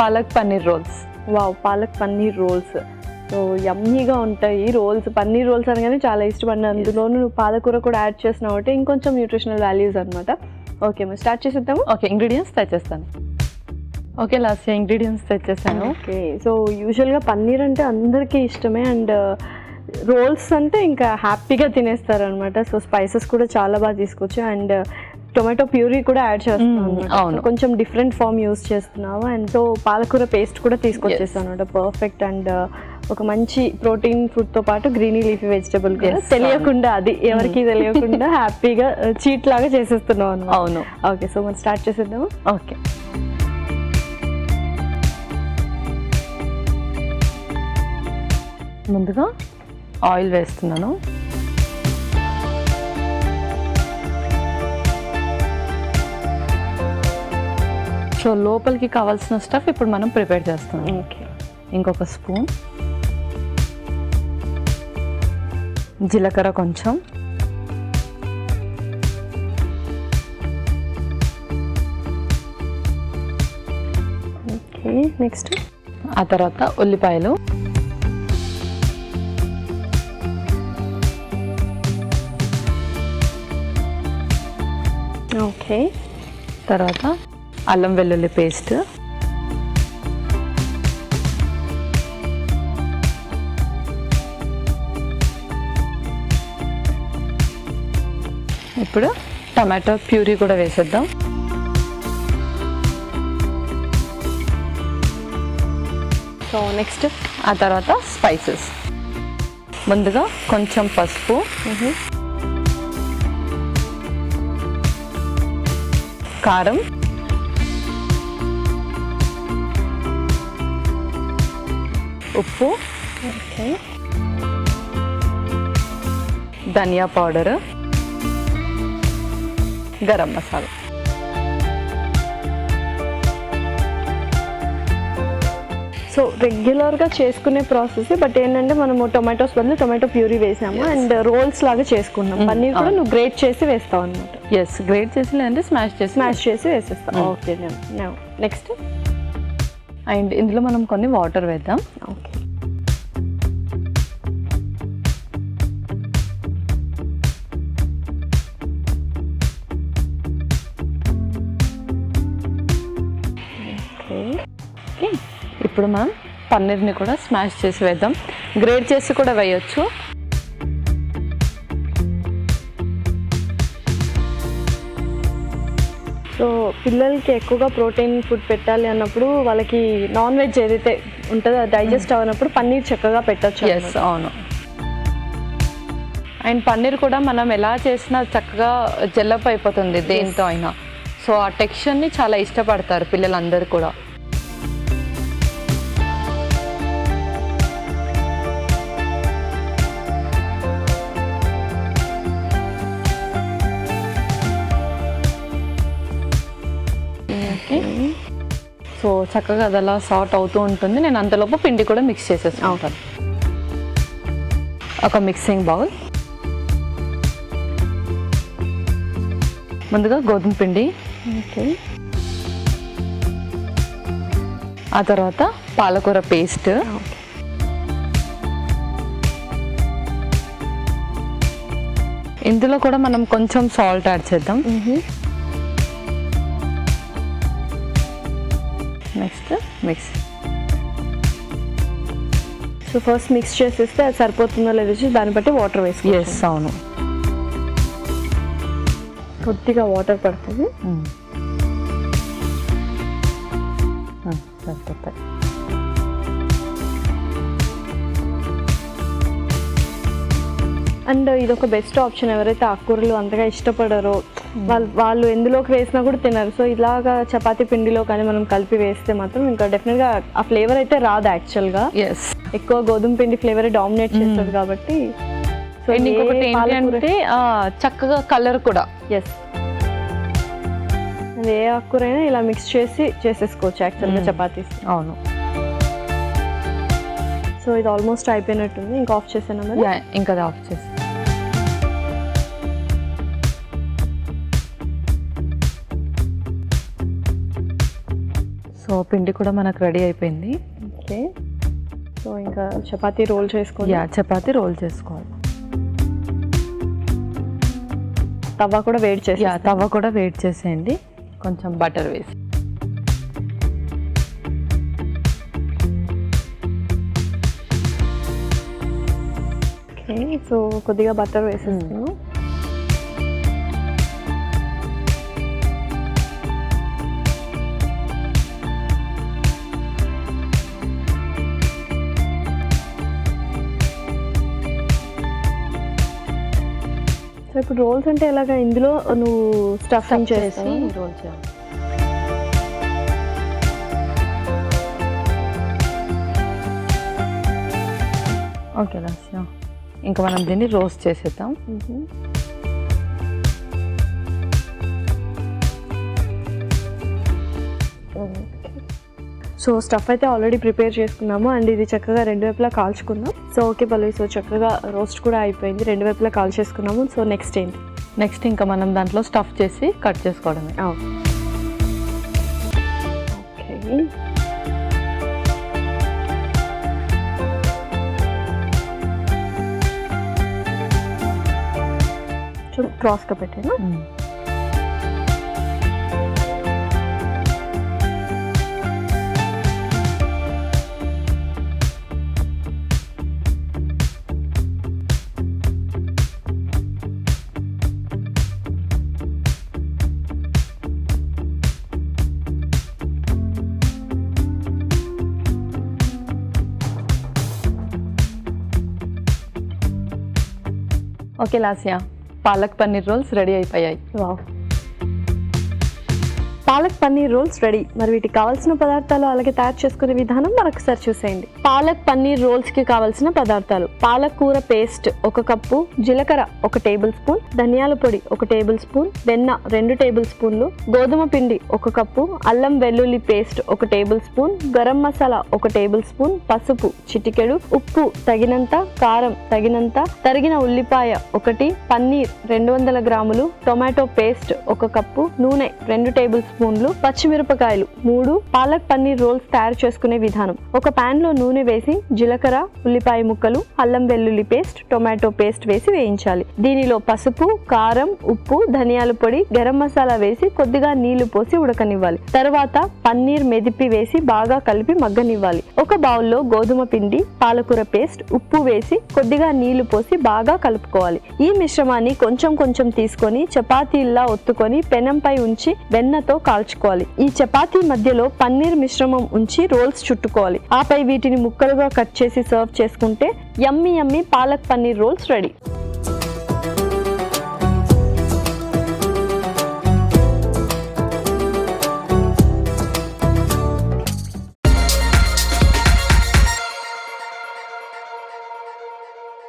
Palak paneer rolls. Wow, palak paneer rolls. So యమ్మీగా ఉంటాయి rolls. Paneer roles అనగానే చాలా ఇష్టపడిన, అందులోనూ నువ్వు పాలకూర కూడా యాడ్ చేసినావు అంటే ఇంకొంచెం న్యూట్రిషనల్ వాల్యూస్ అనమాట. ఓకే, మేము స్టార్ట్ చేసేద్దాము. ఓకే, ఇంగ్రీడియంట్స్ తెచ్చేస్తాను. ఓకే లాస్ట్ ఇంగ్రీడియంట్స్ తెచ్చేస్తాను. ఓకే, సో యూజువల్గా పన్నీర్ అంటే అందరికీ ఇష్టమే అండ్ రోల్స్ అంటే ఇంకా హ్యాపీగా తినేస్తారు అనమాట. సో స్పైసెస్ కూడా చాలా బాగా తీసుకోవచ్చు అండ్ టొమాటో ప్యూరీ కూడా యాడ్ చేస్తున్నావు. అవును, కొంచెం డిఫరెంట్ ఫామ్ యూస్ చేస్తున్నావు అండ్ సో పాలకూర పేస్ట్ కూడా తీసుకొచ్చేస్తాను అనమాట. పర్ఫెక్ట్. అండ్ ఒక మంచి ప్రోటీన్ ఫుడ్ తో పాటు గ్రీనీ లీఫీ వెజిటబుల్ కూడా తెలియకుండా, అది ఎవరికి తెలియకుండా హ్యాపీగా చీట్ లాగా చేసేస్తున్నావు అనమాట. అవును. ఓకే, సో మనం స్టార్ట్ చేసేద్దాము. ఓకే, ముందుగా ఆయిల్ వేస్తున్నాను. సో లోపలికి కావాల్సిన స్టఫ్ ఇప్పుడు మనం ప్రిపేర్ చేస్తాం. ఓకే, ఇంకొక స్పూన్ జీలకర్ర, కొంచెం ఓకే, నెక్స్ట్ ఆ తర్వాత ఉల్లిపాయలు, ఓకే, తర్వాత అల్లం వెల్లుల్లి పేస్ట్, ఇప్పుడు టమాటో ప్యూరీ కూడా వేసేద్దాం. సో నెక్స్ట్ ఆ తర్వాత స్పైసెస్. ముందుగా కొంచెం పసుపు, కారం, ఉప్పు, ఓకే, ధనియా పౌడర్, గరం మసాలా. సో రెగ్యులర్గా చేసుకునే ప్రాసెస్, బట్ ఏంటంటే మనము టొమాటోస్ బదులు టొమాటో ప్యూరీ వేసాము అండ్ రోల్స్ లాగా చేసుకున్నాం. పన్నీర్ కూడా నువ్వు గ్రేట్ చేసి వేస్తావు అనమాట. ఎస్, గ్రేట్ చేసి లేదంటే స్మాష్ చేసి వేసేస్తాం. ఓకే, నెక్స్ట్ అండ్ ఇందులో మనం కొన్ని వాటర్ వేద్దాం. ఓకే, ఇప్పుడు మనం పన్నీర్ని కూడా స్మాష్ చేసి వేద్దాం. గ్రేట్ చేసి కూడా వేయొచ్చు. సో పిల్లలకి ఎక్కువగా ప్రోటీన్ ఫుడ్ పెట్టాలి అన్నప్పుడు వాళ్ళకి నాన్ వెజ్ ఏదైతే ఉంటుందో డైజెస్ట్ అవ్వనప్పుడు పన్నీర్ చక్కగా పెట్టచ్చు. ఎస్, అవును. అండ్ పన్నీర్ కూడా మనం ఎలా చేసినా చక్కగా జల్లప్ అయిపోతుంది దేంతో అయినా. సో ఆ టెక్స్చర్ని చాలా ఇష్టపడతారు పిల్లలందరూ కూడా. సో చక్కగా అది అలా సార్ట్ అవుతూ ఉంటుంది. నేను అంతలోపు పిండి కూడా మిక్స్ చేసేసుకుంటాను. ఒక మిక్సింగ్ బౌల్, ముందుగా గోధుమ పిండి, ఓకే, ఆ తర్వాత పాలకూర పేస్ట్, ఇందులో కూడా మనం కొంచెం సాల్ట్ యాడ్ చేద్దాం. Next mix. So first mix చేసేస్తే అది సరిపోతుందో లేదో దాన్ని బట్టి వాటర్ వేసుకో. ఎస్, అవును. కొద్దిగా వాటర్ పడుతుంది. సరిపోతాయి. అండ్ ఇది ఒక బెస్ట్ ఆప్షన్. ఎవరైతే ఆకుకూరలు అంతగా ఇష్టపడరో వాళ్ళు ఎందులోకి వేసినా కూడా తినరు. సో ఇలాగా చపాతీ పిండిలో కానీ మనం కలిపి వేస్తే మాత్రం ఇంకా డెఫినెట్గా ఆ ఫ్లేవర్ అయితే రాదు. యాక్చువల్గా ఎక్కువ గోధుమ పిండి ఫ్లేవర్ డామినేట్ చేస్తుంది కాబట్టి. సో ఇంకొకటి ఏంటంటే చక్కగా కలర్ కూడా. ఎస్, ఏ ఆకుకూరైనా ఇలా మిక్స్ చేసి చేసేసుకోవచ్చు యాక్చువల్గా చపాతీస్. అవును. సో ఇది ఆల్మోస్ట్ అయిపోయినట్టుంది. ఇంకా ఆఫ్ చేసాను మరి. ఇంకా ఆఫ్ చేసి సో సో పిండి కూడా మనకు రెడీ అయిపోయింది. ఓకే, సో ఇంకా చపాతీ రోల్ చేసుకోవాలి. చపాతీ రోల్ చేసుకోవాలి. తవ్వ కూడా వేడి చేసి తవ్వ కూడా వేడి చేసేయండి, కొంచెం బటర్ వేసి. ఓకే, సో కొద్దిగా బటర్ వేసేస్తాను. సో ఇప్పుడు రోల్స్ అంటే ఎలాగా, ఇందులో నువ్వు స్టఫింగ్ చేసి రోల్ చేయాలి. ఓకే లాస్య, ఇంకా మనం దీన్ని రోస్ట్ చేసేద్దాం. సో స్టఫ్ అయితే ఆల్రెడీ ప్రిపేర్ చేసుకున్నాము అండ్ ఇది చక్కగా రెండు వైపులా కాల్చుకుందాం. సో ఓకే పల్లవి, సో చక్కగా రోస్ట్ కూడా అయిపోయింది, రెండు వైపులా కాల్ చేసుకున్నాము. సో నెక్స్ట్ ఏంటి? నెక్స్ట్ ఇంకా మనం దాంట్లో స్టఫ్ చేసి కట్ చేసుకోవడమే. ఓకే, క్రాస్గా పెట్టాను. Okay Lasya, palak paneer rolls ready అయిపోయాయి. Wow, palak paneer rolls ready. మరి వీటికి కావాల్సిన పదార్థాలు అలాగే తయారు చేసుకునే విధానం మరొకసారి చూసేయండి. పాలక్ పన్నీర్ రోల్స్ కి కావాల్సిన పదార్థాలు: పాలకూర పేస్ట్ 1 కప్పు, జీలకర్ర 1 టేబుల్ స్పూన్, ధనియాల పొడి 1 టేబుల్ స్పూన్, వెన్న 2 టేబుల్ స్పూన్లు, గోధుమ పిండి 1 కప్పు, అల్లం వెల్లుల్లి paste 1 tablespoon, garam masala 1 tablespoon, పసుపు చిటికెడు, ఉప్పు తగినంత, కారం తగినంత, తరిగిన ఉల్లిపాయ 1, పన్నీర్ 200 గ్రాములు, టొమాటో పేస్ట్ 1 కప్పు, నూనె 2 టేబుల్ స్పూన్లు, పచ్చిమిరపకాయలు 3. పాలక్ పన్నీర్ రోల్స్ తయారు చేసుకునే విధానం: ఒక పాన్ లో నూనె వేసి జీలకర్ర, ఉల్లిపాయ ముక్కలు, అల్లం వెల్లుల్లి పేస్ట్, టొమాటో పేస్ట్ వేసి వేయించాలి. దీనిలో పసుపు, కారం, ఉప్పు, ధనియాల పొడి, గరం మసాలా వేసి కొద్దిగా నీళ్లు పోసి ఉడకనివ్వాలి. తర్వాత పన్నీర్ మెదిపి వేసి బాగా కలిపి మగ్గనివ్వాలి. ఒక బౌల్లో గోధుమ పిండి, పాలకూర పేస్ట్, ఉప్పు వేసి కొద్దిగా నీళ్లు పోసి బాగా కలుపుకోవాలి. ఈ మిశ్రమాన్ని కొంచెం కొంచెం తీసుకొని చపాతీల్లా ఒత్తుకొని పెనంపై ఉంచి వెన్నతో కాల్చుకోవాలి. ఈ చపాతీ మధ్యలో పన్నీర్ మిశ్రమం ఉంచి రోల్స్ చుట్టుకోవాలి. ఆపై వీటిని ముక్కలుగా కట్ చేసి సర్వ్ చేసుకుంటే యమ్మీ యమ్మీ పాలక్ పన్నీర్ రోల్స్ రెడీ.